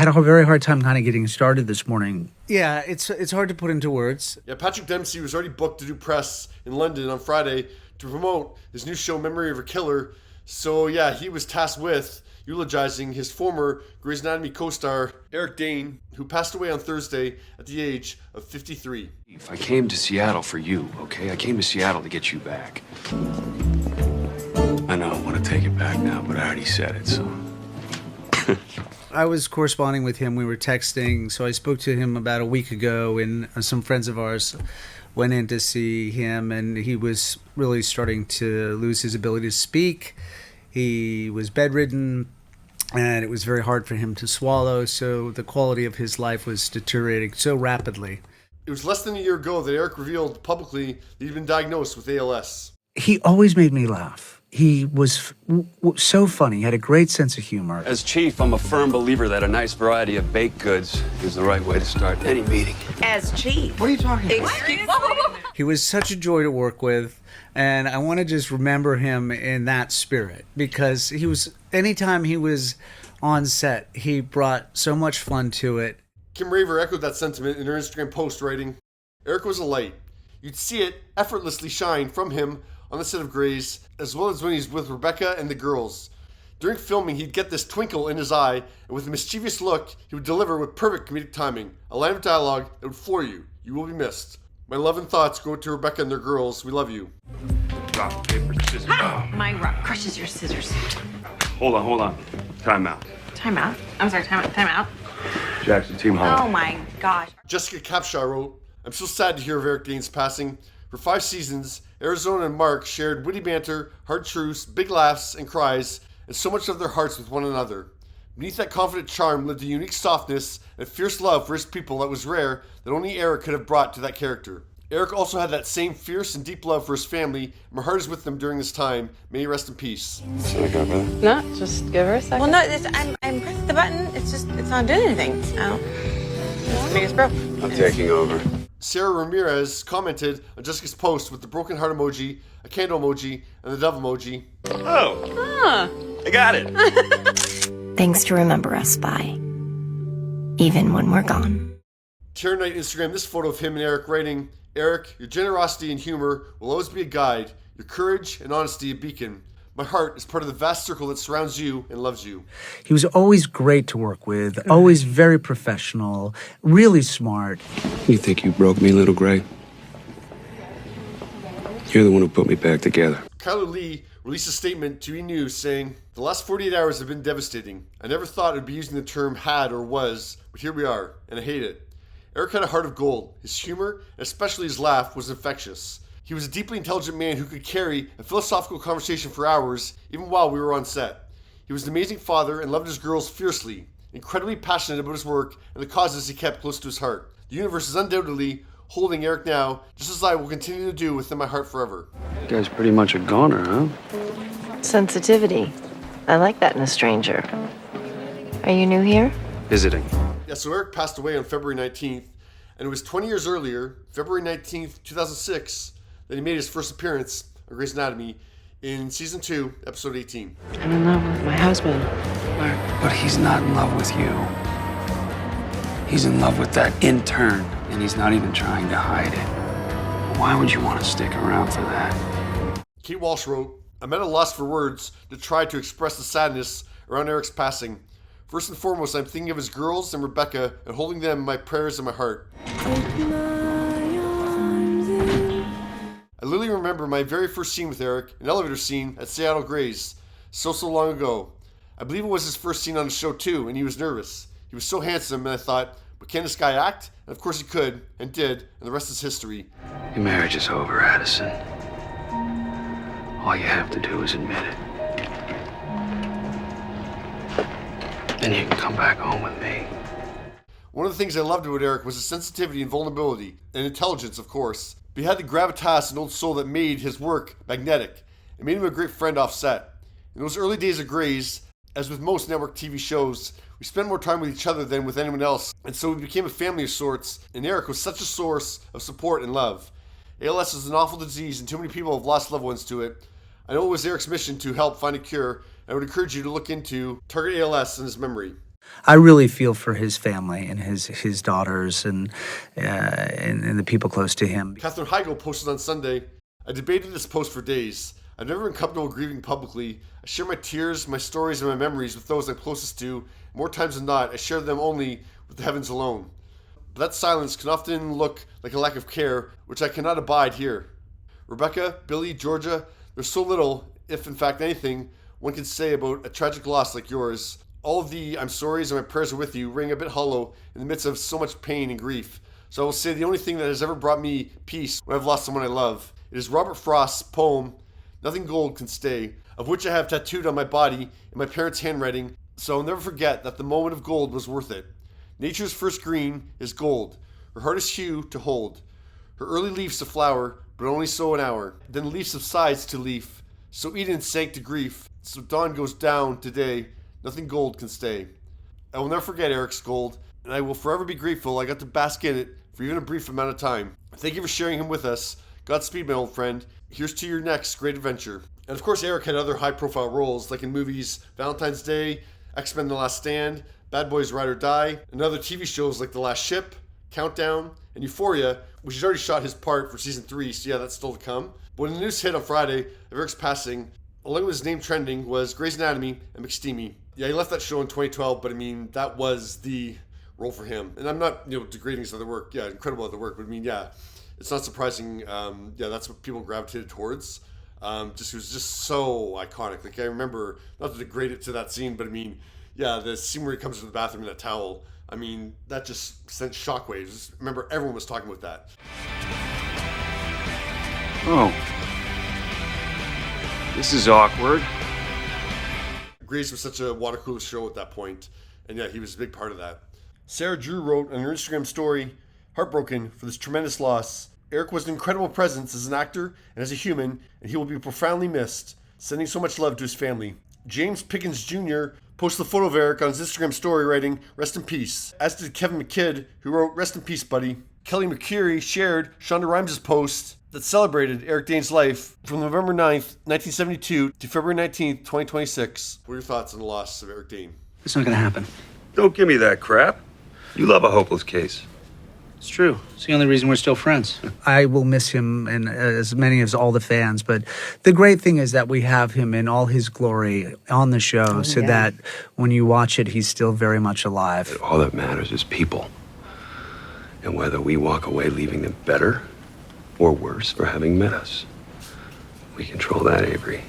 had a very hard time kind of getting started this morning. Yeah, it's hard to put into words. Yeah, Patrick Dempsey was already booked to do press in London on Friday to promote his new show, Memory of a Killer. So yeah, he was tasked with eulogizing his former Grey's Anatomy co-star, Eric Dane, who passed away on Thursday at the age of 53. I came to Seattle for you, okay? I came to Seattle to get you back. I know I want to take it back now, but I already said it, so... I was corresponding with him. We were texting, so I spoke to him about a week ago, and some friends of ours went in to see him, and he was really starting to lose his ability to speak. He was bedridden, and it was very hard for him to swallow, so the quality of his life was deteriorating so rapidly. It was less than a year ago that Eric revealed publicly that he'd been diagnosed with ALS. He always made me laugh. He was so funny. He had a great sense of humor. As chief, I'm a firm believer that a nice variety of baked goods is the right way to start any meeting. As chief? What are you talking about? Excuse me? He was such a joy to work with, and I want to just remember him in that spirit, because anytime he was on set, he brought so much fun to it. Kim Raver echoed that sentiment in her Instagram post, writing, Eric was a light. You'd see it effortlessly shine from him on the set of Grey's, as well as when he's with Rebecca and the girls. During filming, he'd get this twinkle in his eye, and with a mischievous look, he would deliver with perfect comedic timing a line of dialogue that would floor you. You will be missed. My love and thoughts go to Rebecca and their girls. We love you. Rock, paper, scissors. Ha! My rock crushes your scissors. Hold on. Time out. Time out? I'm sorry, time out. Jackson, team home. Oh my gosh. Jessica Capshaw wrote, I'm so sad to hear of Eric Dane's passing. For 5 seasons, Arizona and Mark shared witty banter, hard truths, big laughs and cries, and so much of their hearts with one another. Beneath that confident charm lived a unique softness and fierce love for his people that was rare, that only Eric could have brought to that character. Eric also had that same fierce and deep love for his family, and my heart is with them during this time. May he rest in peace. No, just give her a second. Well, no, I'm pressing the button. It's not doing anything. Oh. Maybe it's broke. I'm taking over. Sara Ramirez commented on Jessica's post with the broken heart emoji, a candle emoji, and the dove emoji. Oh, I got it. Things to remember us by, even when we're gone. Tara Knight Instagrammed this photo of him and Eric, writing, Eric, your generosity and humor will always be a guide, your courage and honesty a beacon. My heart is part of the vast circle that surrounds you and loves you. He was always great to work with, always very professional, really smart. You think you broke me, little Gray? You're the one who put me back together. Leigh released a statement to E! News saying, the last 48 hours have been devastating. I never thought I'd be using the term had or was, but here we are, and I hate it. Eric had a heart of gold. His humor, and especially his laugh, was infectious. He was a deeply intelligent man who could carry a philosophical conversation for hours, even while we were on set. He was an amazing father and loved his girls fiercely, incredibly passionate about his work and the causes he kept close to his heart. The universe is undoubtedly holding Eric now, just as I will continue to do within my heart forever. You guys pretty much a goner, huh? Sensitivity. I like that in a stranger. Are you new here? Visiting. Yeah, so Eric passed away on February 19th, and it was 20 years earlier, February 19th, 2006, that he made his first appearance on Grey's Anatomy in Season 2, Episode 18. I'm in love with my husband, Mark. But he's not in love with you. He's in love with that intern, and he's not even trying to hide it. Why would you want to stick around for that? Kate Walsh wrote, I'm at a loss for words to try to express the sadness around Eric's passing. First and foremost, I'm thinking of his girls and Rebecca and holding them in my prayers and my heart. I literally remember my very first scene with Eric, an elevator scene at Seattle Grey's, so long ago. I believe it was his first scene on the show too, and he was nervous. He was so handsome, and I thought, but can this guy act? And of course he could, and did, and the rest is history. Your marriage is over, Addison. All you have to do is admit it. Then you can come back home with me. One of the things I loved about Eric was his sensitivity and vulnerability, and intelligence, of course. But he had the gravitas and old soul that made his work magnetic. It made him a great friend off set. In those early days of Grey's, as with most network TV shows, we spent more time with each other than with anyone else, and so we became a family of sorts, and Eric was such a source of support and love. ALS is an awful disease, and too many people have lost loved ones to it. I know it was Eric's mission to help find a cure, and I would encourage you to look into Target ALS in his memory. I really feel for his family and his daughters and the people close to him. Katherine Heigl posted on Sunday, I debated this post for days. I've never been comfortable grieving publicly. I share my tears, my stories, and my memories with those I'm closest to. More times than not, I share them only with the heavens alone. But that silence can often look like a lack of care, which I cannot abide here. Rebecca, Billy, Georgia, there's so little, if in fact anything, one can say about a tragic loss like yours. All of the I'm sorries and my prayers are with you ring a bit hollow in the midst of so much pain and grief. So I will say the only thing that has ever brought me peace when I've lost someone I love. It is Robert Frost's poem, Nothing Gold Can Stay, of which I have tattooed on my body in my parents' handwriting, so I'll never forget that the moment of gold was worth it. Nature's first green is gold, her hardest hue to hold. Her early leaves to flower, but only so an hour. Then the leaf subsides to leaf, so Eden sank to grief. So dawn goes down today, nothing gold can stay. I will never forget Eric's gold, and I will forever be grateful I got to bask in it for even a brief amount of time. Thank you for sharing him with us. Godspeed, my old friend. Here's to your next great adventure. And of course, Eric had other high-profile roles, like in movies Valentine's Day, X-Men The Last Stand, Bad Boys Ride or Die, and other TV shows like The Last Ship, Countdown, and Euphoria, which he's already shot his part for season 3, so yeah, that's still to come. But when the news hit on Friday of Eric's passing, along with his name trending was Grey's Anatomy and McSteamy. Yeah, he left that show in 2012, but I mean, that was the role for him. And I'm not, degrading his other work. Yeah, incredible other work, but I mean, yeah. It's not surprising, that's what people gravitated towards. It was just so iconic. Like, I remember, not to degrade it to that scene, but I mean, yeah, the scene where he comes to the bathroom in that towel, I mean, that just sent shockwaves. Just remember, everyone was talking about that. Oh. This is awkward. Grace was such a water cooler show at that point, and yeah, he was a big part of that. Sara Drew wrote on her Instagram story, heartbroken for this tremendous loss. Eric was an incredible presence as an actor and as a human, and he will be profoundly missed, sending so much love to his family. James Pickens Jr. posted a photo of Eric on his Instagram story writing, rest in peace, as did Kevin McKidd, who wrote, rest in peace, buddy. Kelly McCreary shared Shonda Rhimes' post that celebrated Eric Dane's life from November 9th, 1972 to February 19th, 2026. What are your thoughts on the loss of Eric Dane? It's not going to happen. Don't give me that crap. You love a hopeless case. It's true. It's the only reason we're still friends. I will miss him, and as many as all the fans. But the great thing is that we have him in all his glory on the show, that when you watch it, he's still very much alive. All that matters is people. And whether we walk away leaving them better or worse for having met us. We control that, Avery.